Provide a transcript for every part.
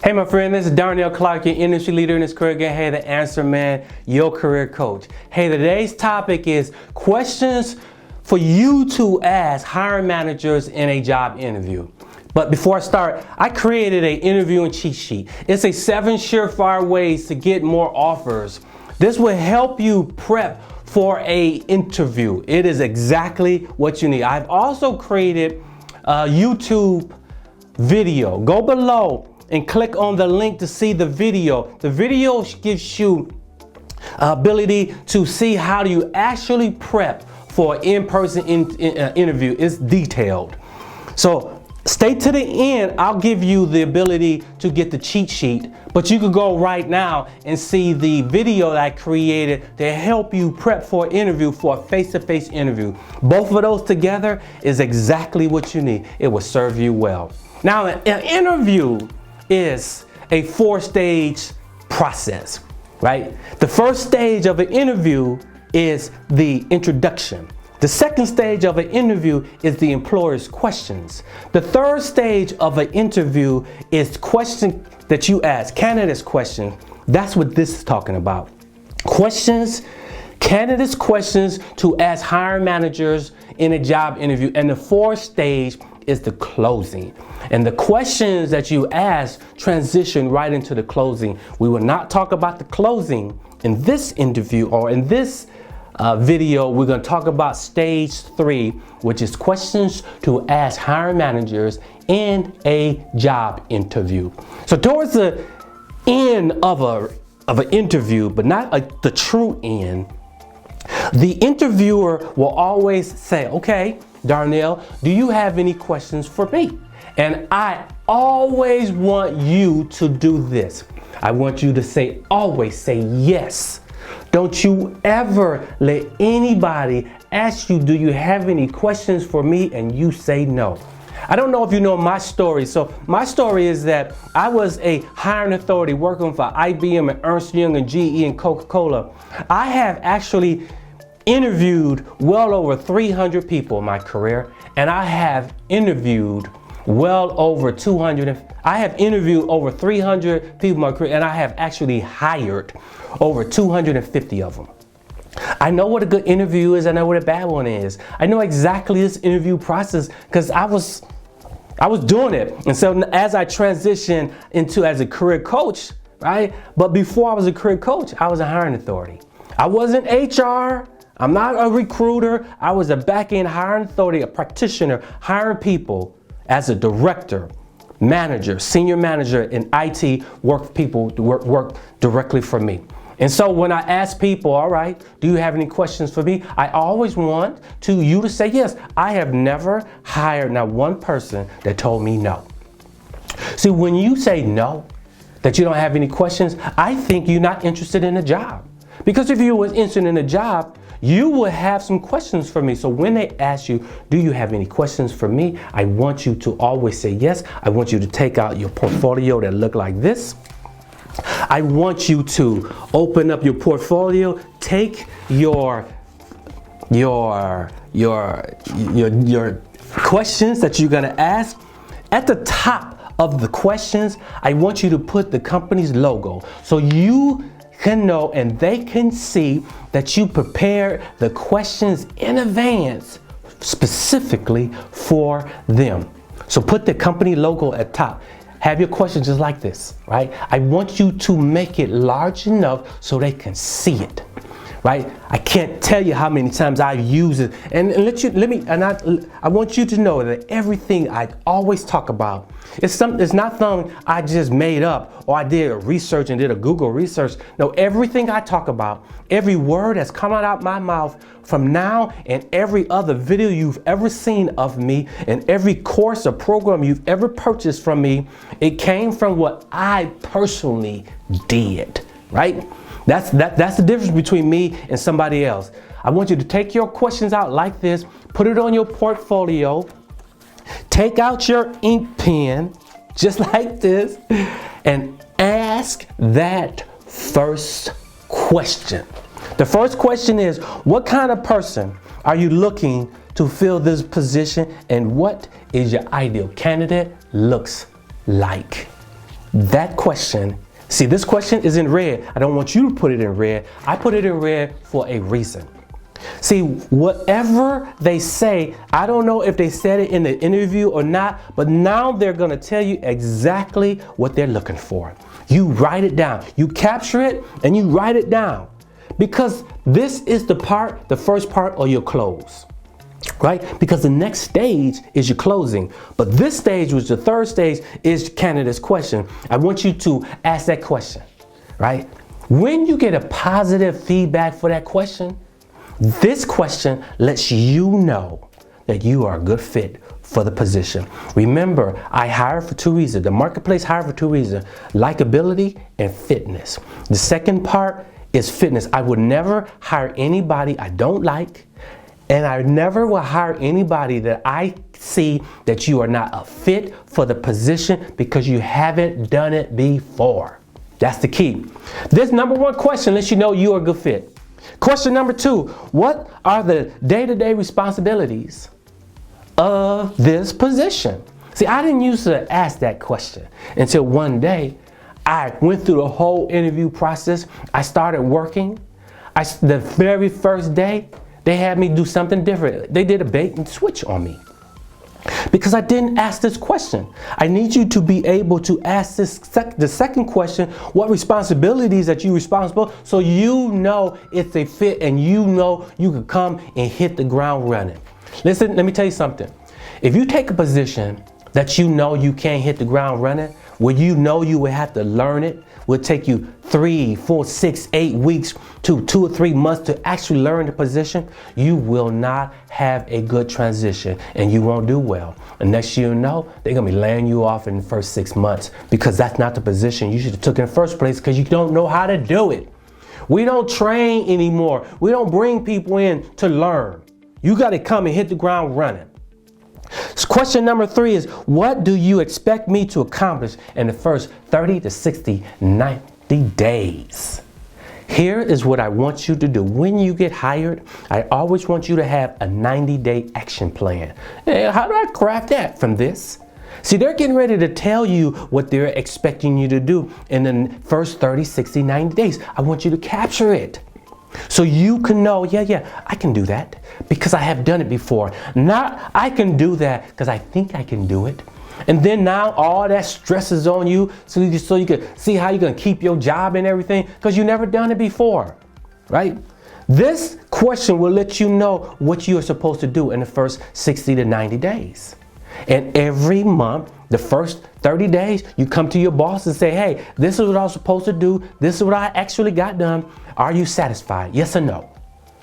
Hey my friend, this is Darnell, Clarke, your industry leader in this career. Again, hey, the answer man, your career coach. Hey, today's topic is questions for you to ask hiring managers in a job interview. But before I start, I created an interviewing cheat sheet. It's a 7 surefire ways to get more offers. This will help you prep for a interview. It is exactly what you need. I've also created a YouTube video. Go below and click on the link to see the video. The video gives you ability to see how do you actually prep for an in-person interview. It's detailed. So stay to the end. I'll give you the ability to get the cheat sheet, but you could go right now and see the video that I created to help you prep for an interview, for a face-to-face interview. Both of those together is exactly what you need. It will serve you well. Now, an interview is a 4-stage process, right? The first stage of an interview is the introduction. The second stage of an interview is the employer's questions. The third stage of an interview is question that you ask, candidates questions. That's what this is talking about. Questions, candidates questions to ask hiring managers in a job interview. And the fourth stage is the closing. And the questions that you ask transition right into the closing. We will not talk about the closing in this interview or in this video. We're going to talk about stage 3, which is questions to ask hiring managers in a job interview. So towards the end of an interview, but not the true end, the interviewer will always say, okay, Darnell, do you have any questions for me? And I always want you to do this. I want you to always say yes. Don't you ever let anybody ask you, do you have any questions for me? And you say no. I don't know if you know my story. So my story is that I was a hiring authority working for IBM and Ernst & Young and GE and Coca-Cola. I have actually interviewed well over 300 people in my career, and I have interviewed well over 200. I have interviewed over 300 people in my career, and I have actually hired over 250 of them. I know what a good interview is. I know what a bad one is. I know exactly this interview process because I was doing it. And so as I transitioned into as a career coach, right? But before I was a career coach, I was a hiring authority. I wasn't HR. I'm not a recruiter. I was a back-end hiring authority, a practitioner, hiring people as a director, manager, senior manager in IT, work directly for me. And so when I ask people, all right, do you have any questions for me? I always want you to say yes. I have never hired not one person that told me no. See, when you say no, that you don't have any questions, I think you're not interested in the job. Because if you were interested in a job, you will have some questions for me. So when they ask you, do you have any questions for me? I want you to always say yes. I want you to take out your portfolio that look like this. I want you to open up your portfolio, take your questions that you're gonna ask. At the top of the questions, I want you to put the company's logo so you can know and they can see that you prepared the questions in advance specifically for them. So put the company logo at top. Have your questions just like this, right? I want you to make it large enough so they can see it, right? I can't tell you how many times I use it. And I want you to know that everything I always talk about, it's not something I just made up or I did a research and did a Google research. No, everything I talk about, every word that's come out my mouth from now and every other video you've ever seen of me and every course or program you've ever purchased from me, it came from what I personally did, right? That's the difference between me and somebody else. I want you to take your questions out like this, put it on your portfolio, take out your ink pen, just like this, and ask that first question. The first question is, what kind of person are you looking to fill this position, and what is your ideal candidate looks like? that question, see, this question is in red. I don't want you to put it in red. I put it in red for a reason. See, whatever they say, I don't know if they said it in the interview or not, but now they're going to tell you exactly what they're looking for. You write it down. You capture it and you write it down, because this is the first part of your close, right? Because the next stage is your closing, but this stage, which is the third stage, is candidate's question. I want you to ask that question, right? When you get a positive feedback for that question, this question lets you know that you are a good fit for the position. Remember, I hire for two reasons. The marketplace hire for two reasons: likability and fitness. The second part is fitness. I would never hire anybody I don't like, and I never will hire anybody that I see that you are not a fit for the position because you haven't done it before. That's the key. This number one question lets you know you are a good fit. Question number two, what are the day-to-day responsibilities of this position? See, I didn't used to ask that question until one day I went through the whole interview process. I started working. The very first day, they had me do something different. They did a bait and switch on me because I didn't ask this question. I need you to be able to ask the second question, what responsibilities that you're responsible, so you know it's a fit and you know you can come and hit the ground running. Listen, let me tell you something. If you take a position that you know you can't hit the ground running, where you know you will have to learn it, will take you 3, 4, 6, 8 weeks to 2 or 3 months to actually learn the position, you will not have a good transition and you won't do well. And next year, you know, they're gonna be laying you off in the first 6 months because that's not the position you should have took in the first place, because you don't know how to do it. We don't train anymore. We don't bring people in to learn. You gotta come and hit the ground running. Question number 3 is, what do you expect me to accomplish in the first 30 to 60, 90 days? Here is what I want you to do. When you get hired, I always want you to have a 90-day action plan. Hey, how do I craft that from this? See, they're getting ready to tell you what they're expecting you to do in the first 30, 60, 90 days. I want you to capture it, so you can know, yeah, I can do that because I have done it before. Not, I can do that because I think I can do it. And then now all that stress is on you, so you can see how you're going to keep your job and everything, because you never done it before, right? This question will let you know what you are supposed to do in the first 60 to 90 days. And every month, the first 30 days, you come to your boss and say, hey, this is what I was supposed to do. This is what I actually got done. Are you satisfied? Yes or no?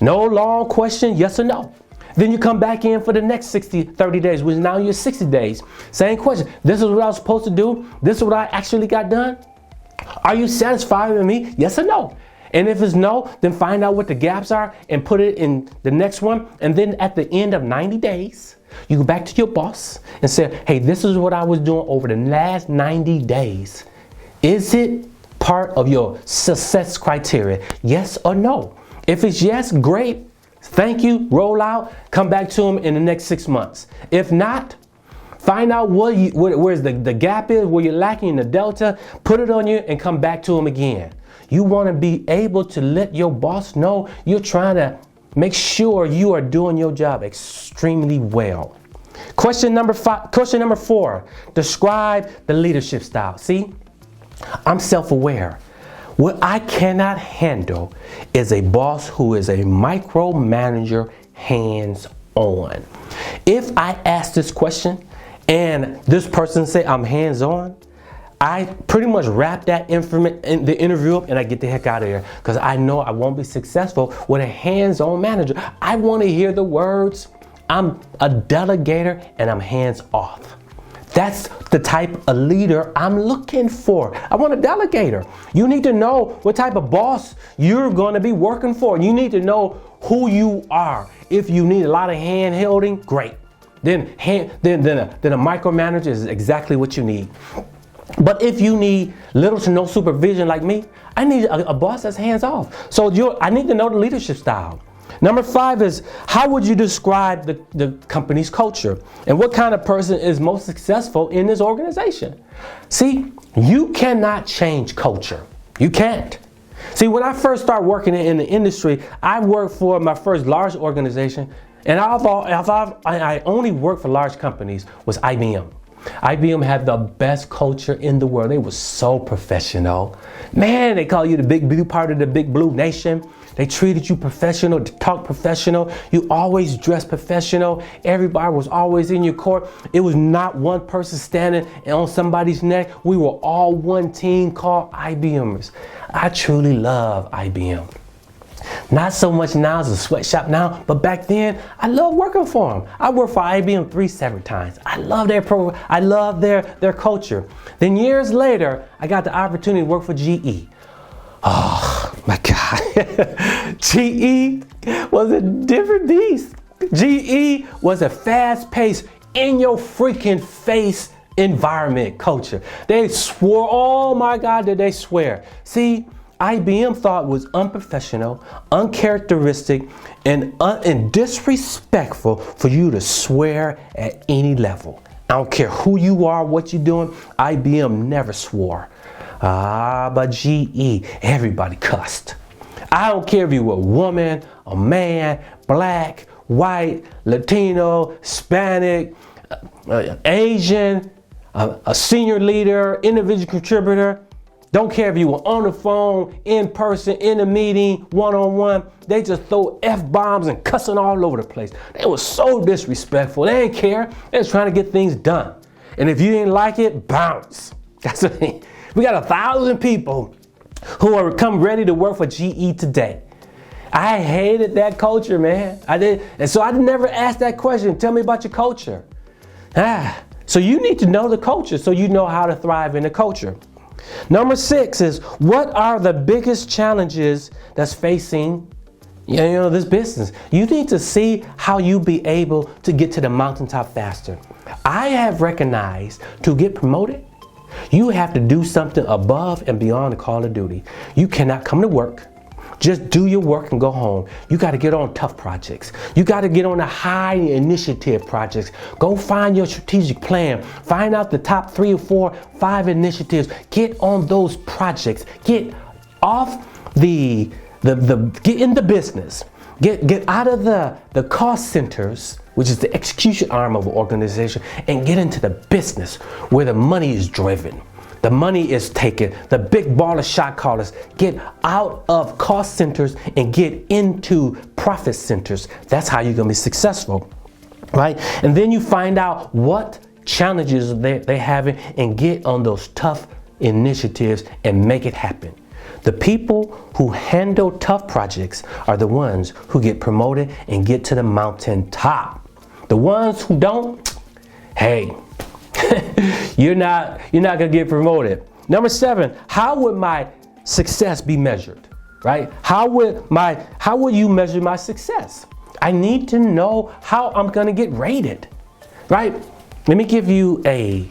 No long question, yes or no. Then you come back in for the next 30 days, which is now your 60 days. Same question. This is what I was supposed to do. This is what I actually got done. Are you satisfied with me? Yes or no? And if it's no, then find out what the gaps are and put it in the next one. And then at the end of 90 days, you go back to your boss and say, hey, this is what I was doing over the last 90 days. Is it part of your success criteria? Yes or no? If it's yes, great. Thank you. Roll out. Come back to them in the next 6 months. If not, find out where's the gap is, where you're lacking in the delta. Put it on you and come back to them again. You want to be able to let your boss know you're trying to make sure you are doing your job extremely well. Question number 4, describe the leadership style. See, I'm self-aware. What I cannot handle is a boss who is a micromanager, hands-on. If I ask this question and this person say I'm hands-on, I pretty much wrap that information in the interview up and I get the heck out of here, because I know I won't be successful with a hands-on manager. I want to hear the words, I'm a delegator and I'm hands-off. That's the type of leader I'm looking for. I want a delegator. You need to know what type of boss you're going to be working for. You need to know who you are. If you need a lot of hand-holding, great. Then a micromanager is exactly what you need. But if you need little to no supervision like me, I need a boss that's hands-off. So I need to know the leadership style. Number 5 is, how would you describe the company's culture? And what kind of person is most successful in this organization? See, You cannot change culture. You can't. See, when I first started working in the industry, I worked for my first large organization, and I only worked for large companies, was IBM. IBM had the best culture in the world. They were so professional. Man, they call you the big blue part of the big blue nation. They treated you professional, talk professional. You always dress professional. Everybody was always in your court. It was not one person standing on somebody's neck. We were all one team called IBMers. I truly love IBM. Not so much now as a sweatshop now, but back then, I loved working for them. I worked for IBM 3 separate times. I love their program. I love their culture. Then years later, I got the opportunity to work for GE. Oh my God. GE was a different beast. GE was a fast-paced, in your freaking face environment culture. They swore, oh my God, did they swear. See, IBM thought was unprofessional, uncharacteristic, and disrespectful for you to swear at any level. I don't care who you are, what you're doing, IBM never swore. But GE, everybody cussed. I don't care if you were a woman, a man, black, white, Latino, Hispanic, Asian, a senior leader, individual contributor. Don't care if you were on the phone, in person, in a meeting, one-on-one. They just throw F-bombs and cussing all over the place. They were so disrespectful. They didn't care. They was trying to get things done. And if you didn't like it, bounce. That's what I mean. We got 1,000 people who are come ready to work for GE today. I hated that culture, man. I did. And so I never asked that question. Tell me about your culture. So you need to know the culture so you know how to thrive in the culture. Number 6 is, what are the biggest challenges that's facing this business? You need to see how you be able to get to the mountaintop faster. I have recognized to get promoted, you have to do something above and beyond the call of duty. You cannot come to work, just do your work and go home. You got to get on tough projects. You got to get on the high initiative projects. Go find your strategic plan. Find out the top 3 or 4, 5 initiatives. Get on those projects. Get off get in the business. Get out of the cost centers, which is the execution arm of an organization, and get into the business where the money is driven. The money is taken. The big baller shot callers. Get out of cost centers and get into profit centers. That's how you're going to be successful, right? And then you find out what challenges they're having and get on those tough initiatives and make it happen. The people who handle tough projects are the ones who get promoted and get to the mountaintop. The ones who don't, hey, you're not gonna get promoted. Number 7, how would my success be measured? Right? How would you measure my success? I need to know how I'm gonna get rated. Right? Let me give you a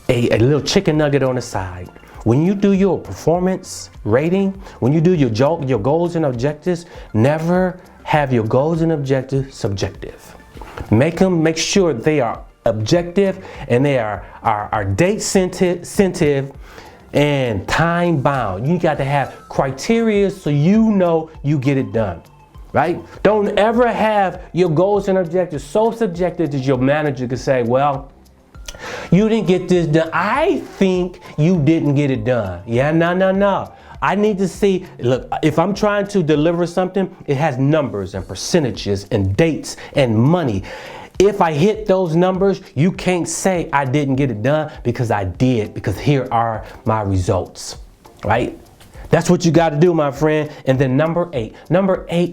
little chicken nugget on the side. When you do your performance rating, when you do your goals and objectives, never have your goals and objectives subjective. Make sure they are objective and they are date sensitive and time bound. You got to have criteria so you know you get it done, right? Don't ever have your goals and objectives so subjective that your manager could say, well, you didn't get this done. I think you didn't get it done. Yeah, no. I need to see, look, if I'm trying to deliver something, it has numbers and percentages and dates and money. If I hit those numbers, you can't say I didn't get it done because I did, because here are my results, right? That's what you got to do, my friend. And then number 8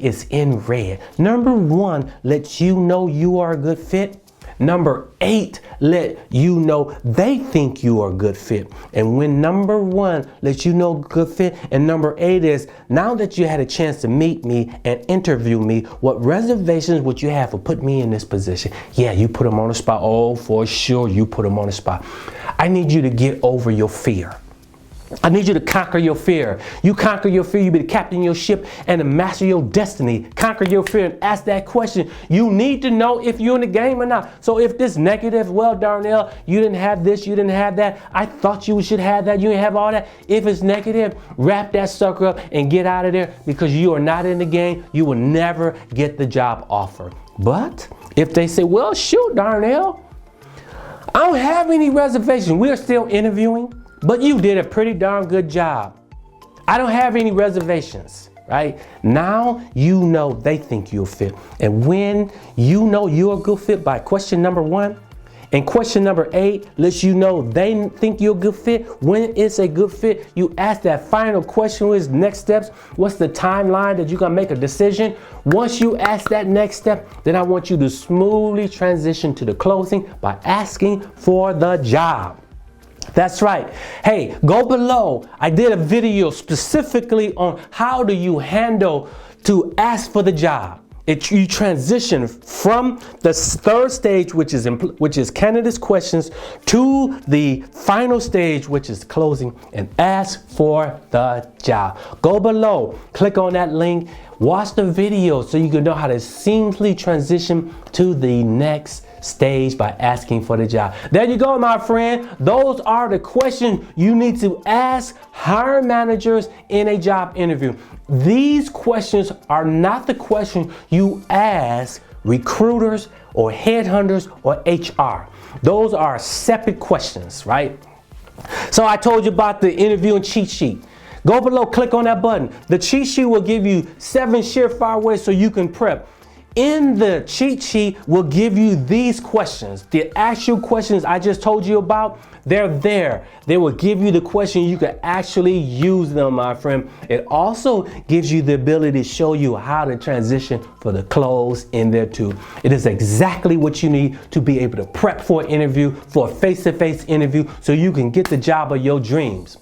is in red. Number 1 lets you know you are a good fit. Number 8 let you know they think you are a good fit. And when number 1 lets you know good fit, and number 8 is, now that you had a chance to meet me and interview me, what reservations would you have for putting me in this position? Yeah, you put them on the spot. Oh, for sure, you put them on the spot. I need you to get over your fear. I need you to conquer your fear. You conquer your fear, you be the captain of your ship and to master your destiny. Conquer your fear and ask that question. You need to know if you're in the game or not. So if this negative, well, Darnell, you didn't have this, you didn't have that. I thought you should have that, you didn't have all that. If it's negative, wrap that sucker up and get out of there because you are not in the game. You will never get the job offer. But if they say, well, shoot, Darnell, I don't have any reservations. We're still interviewing. But you did a pretty darn good job. I don't have any reservations, right? Now you know they think you're fit. And when you know you're a good fit by question number 1, and question number 8 lets you know they think you're a good fit. When it's a good fit, you ask that final question, what is next steps? What's the timeline that you're gonna make a decision? Once you ask that next step, then I want you to smoothly transition to the closing by asking for the job. That's right. Hey, go below. I did a video specifically on how do you handle to ask for the job. You transition from the third stage, which is candidates questions, to the final stage, which is closing, and ask for the job. Go below, click on that link, watch the video so you can know how to seamlessly transition to the next stage by asking for the job. There you go, my friend. Those are the questions you need to ask hiring managers in a job interview. These questions are not the questions you ask recruiters or headhunters or HR. Those are separate questions, right? So I told you about the interviewing cheat sheet. Go below, click on that button. The cheat sheet will give you 7 surefire ways so you can prep. In the cheat sheet will give you these questions. The actual questions I just told you about, they're there. They will give you the question you can actually use them, my friend. It also gives you the ability to show you how to transition for the close in there too. It is exactly what you need to be able to prep for an interview, for a face-to-face interview, so you can get the job of your dreams.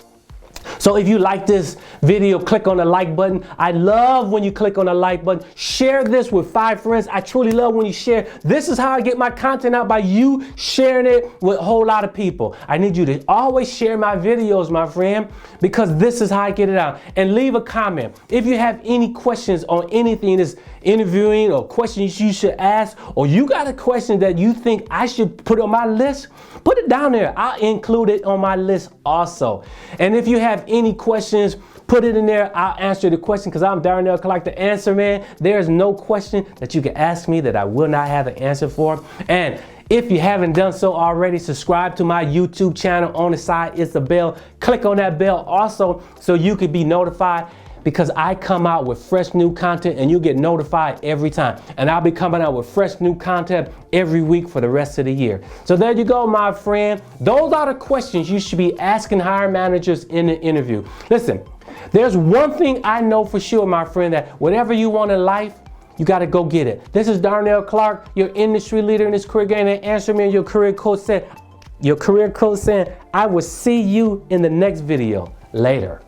So if you like this video, click on the like button. I love when you click on the like button. Share this with 5 friends. I truly love when you share. This is how I get my content out, by you sharing it with a whole lot of people. I need you to always share my videos, my friend, because this is how I get it out. And leave a comment. If you have any questions on anything that's interviewing or questions you should ask, or you got a question that you think I should put on my list, put it down there. I'll include it on my list also. And if you have any questions, put it in there. I'll answer the question because I'm Darnell, Clarke, the answer man. There's no question that you can ask me that I will not have an answer for. And if you haven't done so already, subscribe to my YouTube channel. On the side is the bell. Click on that bell also so you can be notified, because I come out with fresh new content and you get notified every time. And I'll be coming out with fresh new content every week for the rest of the year. So there you go, my friend. Those are the questions you should be asking hiring managers in the interview. Listen, there's one thing I know for sure, my friend, that whatever you want in life, you got to go get it. This is Darnell Clarke, your industry leader in this career game, and answer me, your career coach said, I will see you in the next video. Later.